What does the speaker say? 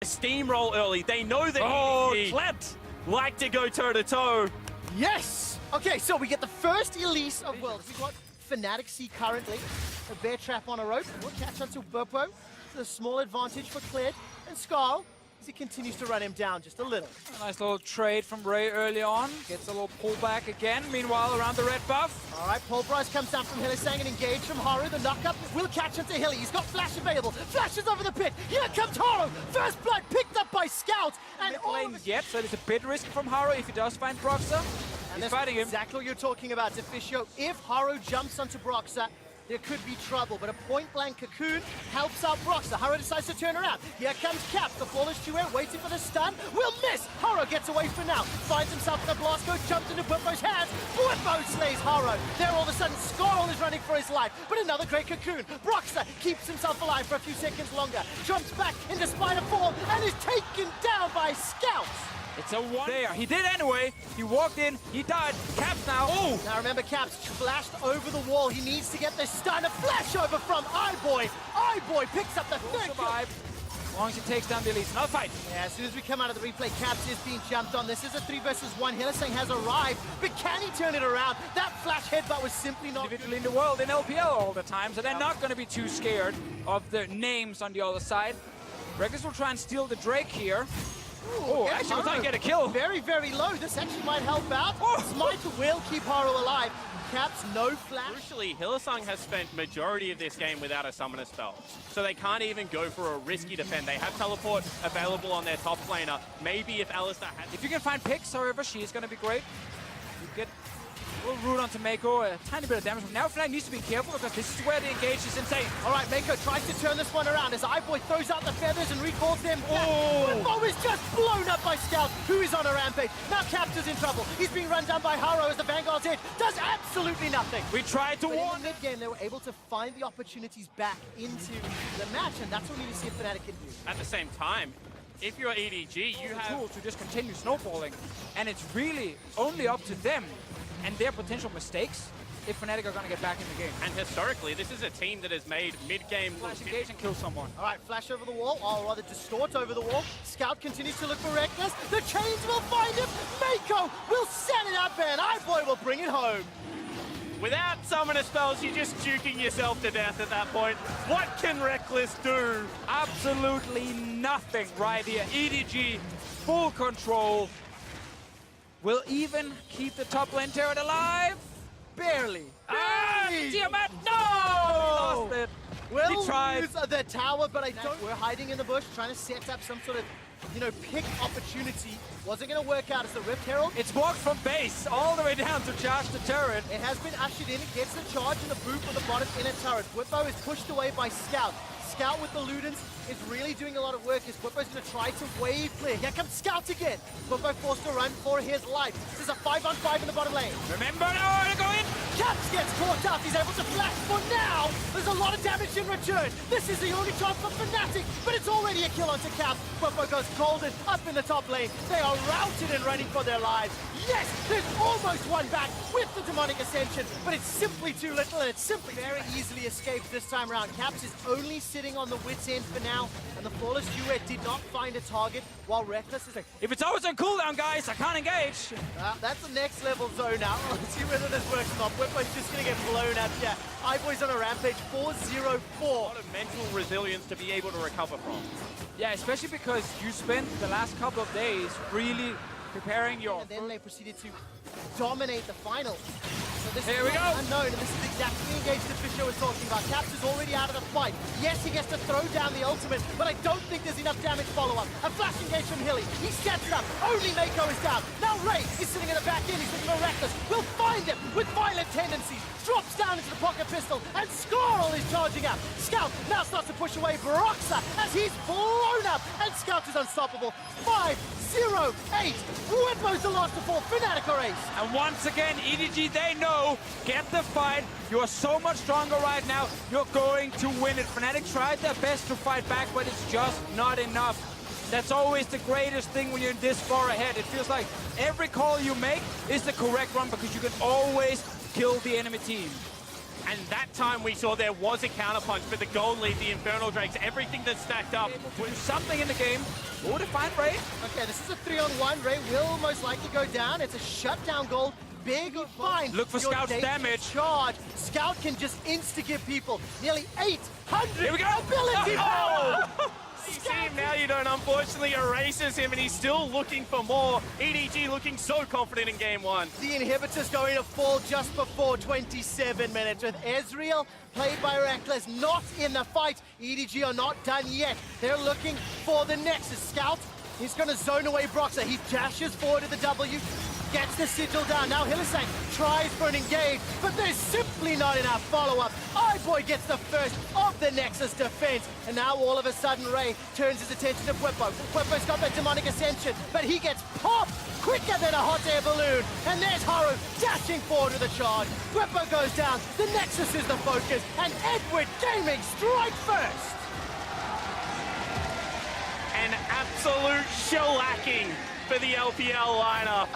steamroll early. They know that EDG like to go toe-to-toe. Yes! Okay, so we get the first Elise of Worlds. We've got Fnatic C currently. A bear trap on a rope. We'll catch onto Burpo. It's a small advantage for Kled and Skarl as he continues to run him down just a little. A nice little trade from Ray early on. Gets a little pullback again. Meanwhile, around the red buff. All right, Pulverize comes down from Hylissang and engaged from Haru. The knock-up will catch onto Hilly. He's got Flash available. Flashes over the pit. Here comes Haru. First blood picked up by Scout. And Mid lane yet, so there's a bit risk from Haru if he does find Broxah. And He's fighting him. Exactly what you're talking about, Deficio. If Haru jumps onto Broxah, there could be trouble, but a point-blank cocoon helps out Broxah. Haru decides to turn around. Here comes Caps, the flawless duo, waiting for the stun. Will miss! Haru gets away for now. Finds himself in a blast code, jumps into Bwippo's hands. Bwippo slays Haru. There all of a sudden, Skarl is running for his life, but another great cocoon. Broxah keeps himself alive for a few seconds longer. Jumps back into Spider Form and is taken down by Scouts. It's a one there. He did anyway. He walked in. He died. Caps now. Oh! Now remember, Caps flashed over the wall. He needs to get this stun. A flash over from iBoy. iBoy picks up the third survive. As long as he takes down the Elise. Another fight. Yeah, as soon as we come out of the replay, Caps is being jumped on. This is a 3 versus 1. Hylissang has arrived, but can he turn it around? That flash headbutt was simply not individual in the world in LPL all the time, so they're not going to be too scared of the names on the other side. Reckless will try and steal the Drake here. Oh, actually, we're trying to get a kill. Very, very low. This actually might help out. Smite will keep Haru alive. Caps, no flash. Crucially, Hylissang has spent majority of this game without a summoner spell. So they can't even go for a risky defend. They have teleport available on their top laner. Maybe if Alistar had... If you can find picks, however, she is going to be great. You get a little root onto Mako, a tiny bit of damage. Now Fnatic needs to be careful because this is where the engage is insane. All right, Mako tries to turn this one around as iBoy throws out the feathers and recalls them back. Bwippo is just blown up by Scout, who is on a rampage. Now Caps is in trouble. He's being run down by Haru as the Vanguard's hit. Does absolutely nothing. We tried to warn. In the mid-game, they were able to find the opportunities back into the match, and that's what we need to see if Fnatic can do. At the same time, if you're EDG, you have tools to just continue snowballing, and it's really only up to them and their potential mistakes if Fnatic are going to get back in the game. And historically, this is a team that has made mid-game flash engage and kill someone. All right, flash over the wall, or rather distort over the wall. Scout continues to look for Reckless. The chains will find him. Mako will set it up, and iBoy will bring it home. Without summoner spells, you're just juking yourself to death at that point. What can Reckless do? Absolutely nothing right here. EDG, full control. Will even keep the top lane turret alive. Barely. Tiamat, no! Lost it. Will he tried. Lose the tower, but I don't. We're hiding in the bush, trying to set up some sort of, pick opportunity. Wasn't going to work out as the Rift Herald. It's walked from base all the way down to charge the turret. It has been ushered in. It gets the charge and the boot for the bottom inner turret. Bwippo is pushed away by Scout. Scout with the Ludens is really doing a lot of work as Bwippo's going to try to wave clear. Here comes Scout again. Bwippo forced to run for his life. This is a 5-on-5 in the bottom lane. Remember, no, to go in. Caps gets caught out. He's able to flash for now. There's a lot of damage in return. This is the only chance for Fnatic, but it's already a kill onto Caps. Bwippo goes golden up in the top lane. They are routed and running for their lives. Yes, there's almost one back with the Demonic Ascension, but it's simply too little, and it's simply very easily escaped this time around. Caps is only sitting on the wit's end for now, and the flawless duet did not find a target, while Reckless is like, if it's always on cooldown, guys, I can't engage. That's the next level zone now. Let's see whether this works or not. Bwippo's just going to get blown up here. iBoy's on a rampage, 4-0-4. A lot of mental resilience to be able to recover from. Yeah, especially because you spent the last couple of days really preparing your... And then they proceeded to dominate the final. So this Here is we go. Unknown, and this is exactly the engage that Fisher was talking about. Caps is already out of the fight. Yes, he gets to throw down the ultimate, but I don't think there's enough damage follow-up. A flash engage from Hilly. He sets it up. Only Mako is down. Now Ray is sitting in the back end. He's looking for Reckless. Will find him with violent tendencies. Drops down into the pocket pistol, and Skarl is charging up. Scout now starts to push away Broxah as he's blown up, and Scout is unstoppable. 5-0-8. Bwippo's the last to fall. Fnatic are ace. And once again, EDG, they know, get the fight. You're so much stronger right now. You're going to win it. Fnatic tried their best to fight back, but it's just not enough. That's always the greatest thing when you're this far ahead. It feels like every call you make is the correct one because you can always kill the enemy team. And that time we saw there was a counterpunch, but the gold lead, the Infernal Drakes, everything that's stacked up. Do something in the game. Or to find Ray. Okay, this is a 3-on-1. Ray will most likely go down. It's a shutdown goal. Big find. Look for Your Scout's data damage. Charge. Scout can just insta-give people nearly 800 Here we go. ability power. You see him now, you don't. Unfortunately, erases him, and he's still looking for more. EDG looking so confident in game one. The inhibitor's going to fall just before 27 minutes with Ezreal, played by Reckless, not in the fight. EDG are not done yet. They're looking for the Nexus. Scout, he's going to zone away Broxer. He dashes forward to the W, gets the sigil down. Now Hylissang tries for an engage, but there's simply not enough follow-up. iBoy gets the first of the Nexus defense, and now all of a sudden Ray turns his attention to Bwipo. Bwipo's got that demonic ascension, but he gets popped quicker than a hot air balloon. And there's Haru dashing forward with a charge. Bwipo goes down, the Nexus is the focus, and Edward Gaming strike first. An absolute shellacking for the LPL lineup.